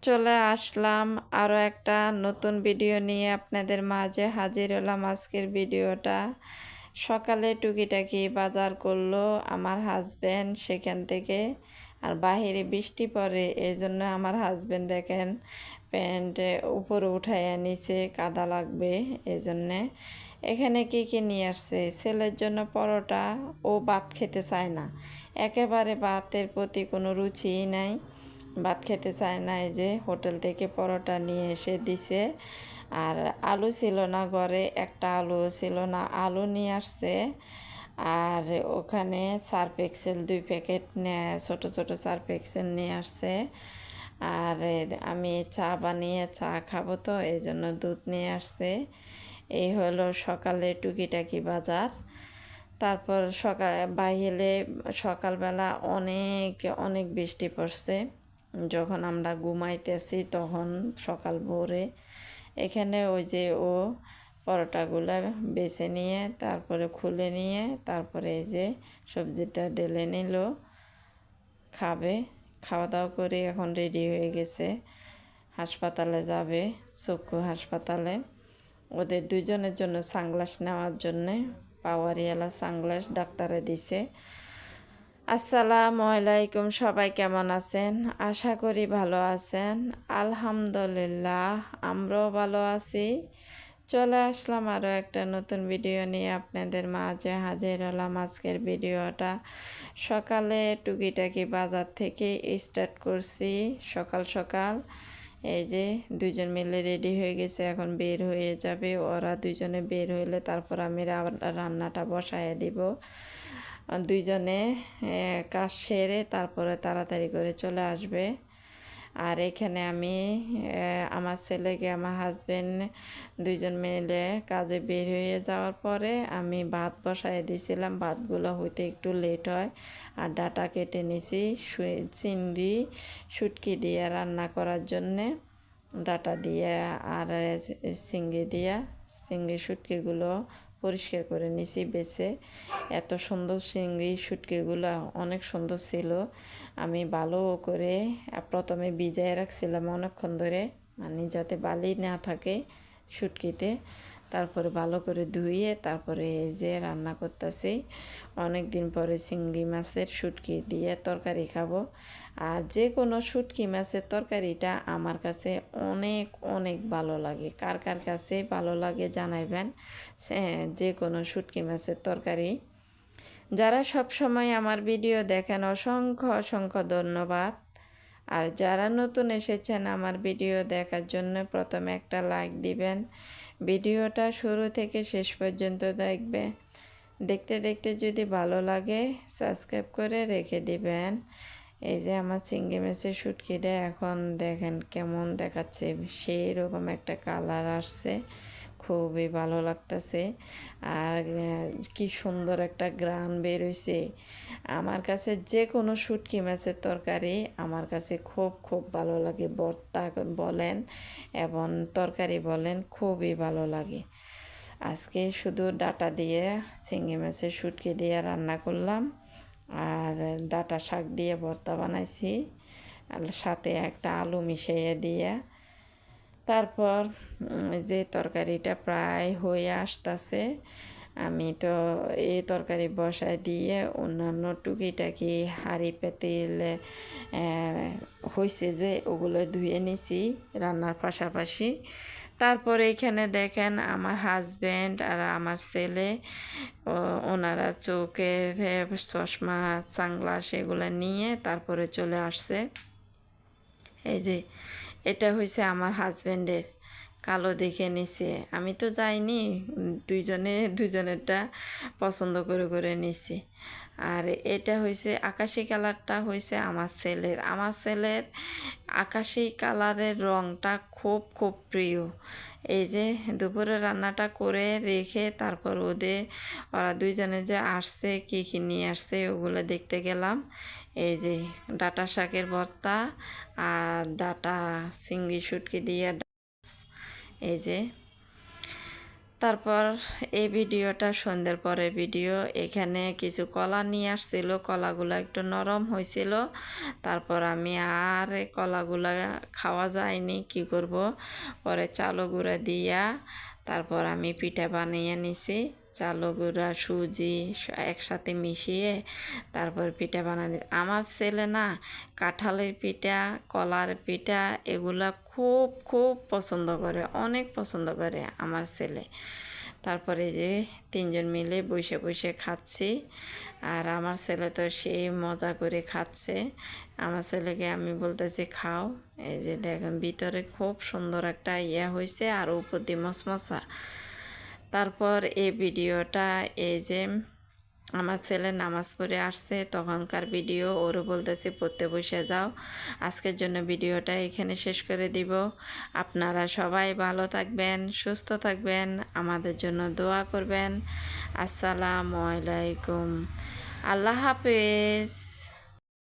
চলে আসলাম আরও একটা নতুন ভিডিও নিয়ে আপনাদের মাঝে হাজির হলাম। আজকের ভিডিওটা সকালে টুকিটাকি বাজার করলো আমার হাজবেন্ড সেখান থেকে। আর বাহিরে বৃষ্টি পড়ে, এই জন্য আমার হাজবেন্ড দেখেন প্যান্ট উপরে উঠাইয়া নিচে, কাদা লাগবে এই জন্যে। এখানে কি কি নিয়ে আসছে, ছেলের জন্য পরোটা। ও ভাত খেতে চায় না, একেবারে ভাতের প্রতি কোনো রুচিই নাই, ভাত খেতে চায় না। এই যে হোটেল থেকে পরোটা নিয়ে এসে দিছে। আর আলু ছিল না ঘরে, একটা আলুও ছিল না, আলু নিয়ে আসছে। আর ওখানে সার্ফ এক্সেল 2 প্যাকেট ছোটো ছোটো সার্ফ এক্সেল নিয়ে আসছে। আর আমি চা বানিয়ে চা খাবো, তো এই জন্য দুধ নিয়ে আসছে। এই হলো সকালে টুকিটাকি বাজার। তারপর বাইরে সকালবেলা অনেক অনেক বৃষ্টি পড়ছে। যখন আমরা ঘুমাইতেছি তখন সকাল ভোরে এখানে ওই যে ও পরোটাগুলো বেছে নিয়ে তারপরে খুলে নিয়ে তারপরে এই যে সবজিটা ঢেলে নিল, খাবে। খাওয়া দাওয়া করে এখন রেডি হয়ে গেছে, হাসপাতালে যাবে, চক্ষু হাসপাতালে। ওদের দুজনের জন্য সানগ্লাস নেওয়ার জন্যে পাওয়ারিওয়ালা সানগ্লাস ডাক্তারে দিছে। আসসালামু আলাইকুম, সবাই কেমন আছেন? আশা করি ভালো আছেন। আলহামদুলিল্লাহ আমরাও ভালো আছি। চলে আসলাম আরও একটা নতুন ভিডিও নিয়ে আপনাদের মাঝে হাজির হলাম। আজকের ভিডিওটা সকালে টুকিটাকি বাজার থেকে স্টার্ট করছি, সকাল সকাল। এই যে দুজন মিলে রেডি হয়ে গেছে, এখন বের হয়ে যাবে। ওরা দুজনে বের হইলে তারপর আমি রান্নাটা বসায় দিব। দুইজনে কাজ সেরে তারপরে তাড়াতাড়ি করে চলে আসবে। আর এখানে আমি আমার ছেলেকে আমার হাজবেন্ড দুইজন মিলে কাজে বের হয়ে যাওয়ার পরে আমি ভাত বসায় দিয়েছিলাম। ভাতগুলো হইতে একটু লেট হয়। আর ডাটা কেটে নিছি চিংড়ি শুটকি দিয়ে রান্না করার জন্যে, ডাটা দিয়ে আর চিংড়ি দিয়া চিংড়ি শুটকিগুলো পরিষ্কার করে নিছি বেছে। এত সুন্দর চিংড়ি শুটকিগুলো অনেক সুন্দর ছিল। আমি ভালো করে প্রথমে ভিজায় রাখছিলাম অনেকক্ষণ ধরে, মানে যাতে বালি না থাকে শুটকিতে। তারপরে ভালো করে ধুয়ে তারপরে এই যে রান্না করতেছি। অনেক দিন পরে চিংড়ি মাছের শুটকি দিয়ে তরকারি খাবো। আর যে কোনো শুটকি মাছের তরকারিটা আমার কাছে অনেক অনেক ভালো লাগে। কার কার কাছে ভালো লাগে জানাইবেন। যে কোনো শুটকি মাছের তরকারি। যারা সব সময় আমার ভিডিও দেখেন অসংখ্য অসংখ্য ধন্যবাদ। আর যারা নতুন এসেছেন আমার ভিডিও দেখার জন্য প্রথমে একটা লাইক দিবেন, ভিডিওটা শুরু থেকে শেষ পর্যন্ত দেখবেন। দেখতে দেখতে যদি ভালো লাগে সাবস্ক্রাইব করে রেখে দিবেন। এই যে আমার চিংড়ি মাছের শুটকিটা এখন দেখেন কেমন দেখাচ্ছে, সেই রকম একটা কালার আসছে, খুবই ভালো লাগতেছে। আর কি সুন্দর একটা গ্রান বেরোইছে। আমার কাছে যে কোনো শুটকি মাছের তরকারি আমার কাছে খুব খুব ভালো লাগে, ভর্তা বলেন এবং তরকারি বলেন, খুবই ভালো লাগে। আজকে শুধু ডাটা দিয়ে চিংড়ি মাছের শুটকি দিয়ে রান্না করলাম, আর ডাটা শাক দিয়ে ভর্তা বানাইছি, আর সাথে একটা আলু মিশিয়ে দিয়ে। তারপর যে তরকারিটা প্রায় হয়ে আসতেছে, আমি তো এই তরকারি বসায় দিয়ে অন্যান্য টুকিটাকি হাঁড়ি পাতিল হয়েছে যে ওগুলো ধুয়ে নিছি রান্নার পাশাপাশি। তারপরে এখানে দেখেন আমার হাজব্যান্ড আর আমার ছেলে, ওনারা চোখের চশমা সানগ্লাস এগুলো নিয়ে তারপরে চলে আসছে। এই যে এটা হয়েছে আমার হাজব্যান্ডের, কালো দেখে নিছে। আমি তো যাইনি, দুজনেরটা পছন্দ করে করে নিছি। আর এটা হয়েছে আকাশি কালারটা হয়েছে আমার ছেলের আকাশি কালারের রঙটা খুব খুব প্রিয়। এই যে দুপুরে রান্নাটা করে রেখে তারপর ওরা দুইজনে যে আসছে কী কী নিয়ে আসছে ওগুলো দেখতে গেলাম। এই যে ডাটা শাকের ভর্তা আর ডাটা চিংড়ি শুটকি দিয়ে, এই যে তারপর এই ভিডিওটা সন্ধ্যের পরের ভিডিও। এখানে কিছু কলা নিয়ে আসছিল, কলাগুলো একটু নরম হয়েছিল। তারপর আমি আর এই কলাগুলা খাওয়া যায়নি, কি করব, পরে চালো গুঁড়া দিয়া তারপর আমি পিঠা বানিয়ে নিছি। চালো গুঁড়া সুজি একসাথে মিশিয়ে তারপর পিঠা বানানি। আমার ছেলে না কাঁঠালের পিঠা, কলার পিঠা এগুলা খুব খুব পছন্দ করে, অনেক পছন্দ করে আমার ছেলে। তারপরে যে তিনজন মিলে বসে বসে খাচ্ছি, আর আমার ছেলে তো সেই মজা করে খাচ্ছে। আমার ছেলেকে আমি বলতেছি খাও। এই যে দেখেন ভিতরে খুব সুন্দর একটা হয়েছে আর উপর দিয়ে মশমশা। তারপর এই ভিডিওটা, এই যে আমার ছেলে নামাজ পড়ে আসছে তখনকার ভিডিও, ওরও বলতেছি পড়তে বসে যাও। আজকের জন্য ভিডিওটা এখানে শেষ করে দিব। আপনারা সবাই ভালো থাকবেন, সুস্থ থাকবেন, আমাদের জন্য দোয়া করবেন। আসসালামু আলাইকুম, আল্লাহ হাফেজ।